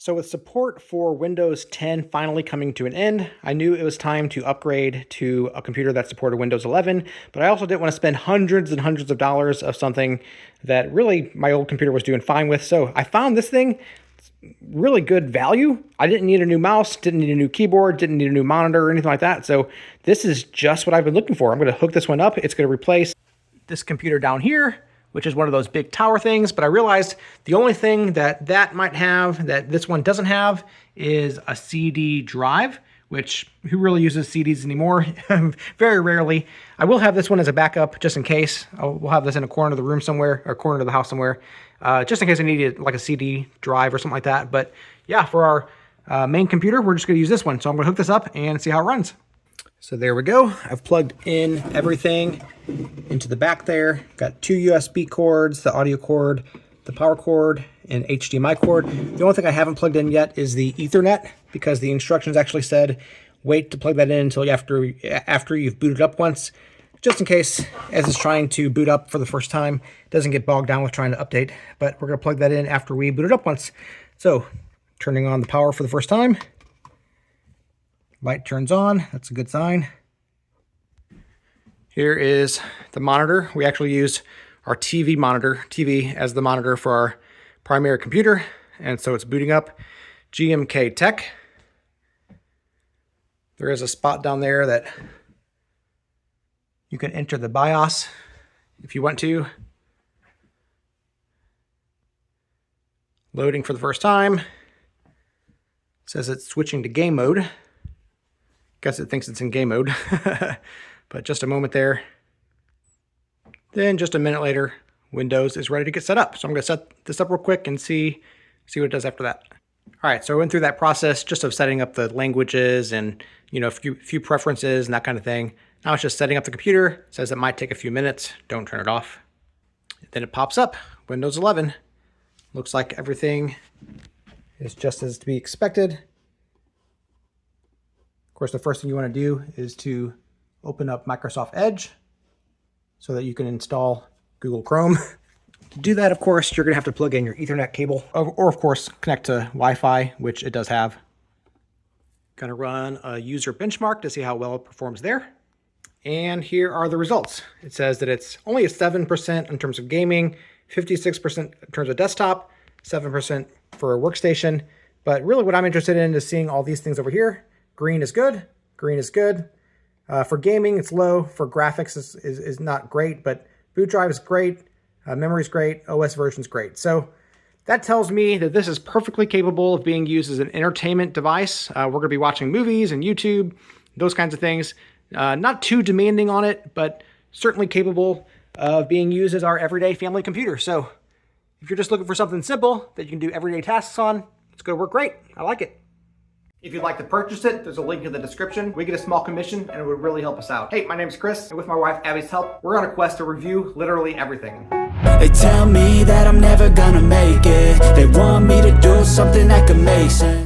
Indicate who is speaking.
Speaker 1: So with support for Windows 10 finally coming to an end, I knew it was time to upgrade to a computer that supported Windows 11, but I also didn't want to spend hundreds and hundreds of dollars of something that really my old computer was doing fine with. So I found this thing really good value. I didn't need a new mouse, didn't need a new keyboard, didn't need a new monitor or anything like that. So this is just what I've been looking for. I'm going to hook this one up. It's going to replace this computer down here, which is one of those big tower things. But I realized the only thing that might have that this one doesn't have is a CD drive, which who really uses CDs anymore? Very rarely. I will have this one as a backup just in case. We'll have this in a corner of the room somewhere, or corner of the house somewhere, just in case I needed like a CD drive or something like that. But yeah, for our main computer, we're just gonna use this one. So I'm gonna hook this up and see how it runs. So there we go. I've plugged in everything into the back there. Got two USB cords, the audio cord, the power cord, and HDMI cord. The only thing I haven't plugged in yet is the Ethernet, because the instructions actually said wait to plug that in until after you've booted up once, just in case as it's trying to boot up for the first time, it doesn't get bogged down with trying to update. But we're gonna plug that in after we boot it up once. So turning on the power for the first time. Light turns on, that's a good sign. Here is the monitor. We actually use our TV as the monitor for our primary computer. And so it's booting up. GMKtec. There is a spot down there that you can enter the BIOS if you want to. Loading for the first time. It says it's switching to game mode. Guess it thinks it's in game mode. But just a moment there. Then just a minute later, Windows is ready to get set up. So I'm going to set this up real quick and see what it does after that. All right, so I went through that process just of setting up the languages and a few preferences and that kind of thing. Now it's just setting up the computer. It says it might take a few minutes. Don't turn it off. Then it pops up, Windows 11. Looks like everything is just as to be expected. Of course, the first thing you want to do is to open up Microsoft Edge so that you can install Google Chrome. To do that, of course, you're going to have to plug in your Ethernet cable or of course, connect to Wi-Fi, which it does have. Going to run a user benchmark to see how well it performs there. And here are the results. It says that it's only a 7% in terms of gaming, 56% in terms of desktop, 7% for a workstation. But really what I'm interested in is seeing all these things over here. Green is good. Green is good. For gaming, it's low. For graphics, is not great, but boot drive is great. Memory is great. OS version is great. So that tells me that this is perfectly capable of being used as an entertainment device. We're going to be watching movies and YouTube, those kinds of things. Not too demanding on it, but certainly capable of being used as our everyday family computer. So if you're just looking for something simple that you can do everyday tasks on, it's going to work great. I like it. If you'd like to purchase it, there's a link in the description. We get a small commission and it would really help us out. Hey, my name's Chris, and with my wife Abby's help, we're on a quest to review literally everything.
Speaker 2: They tell me that I'm never gonna make it. They want me to do something that could make sense.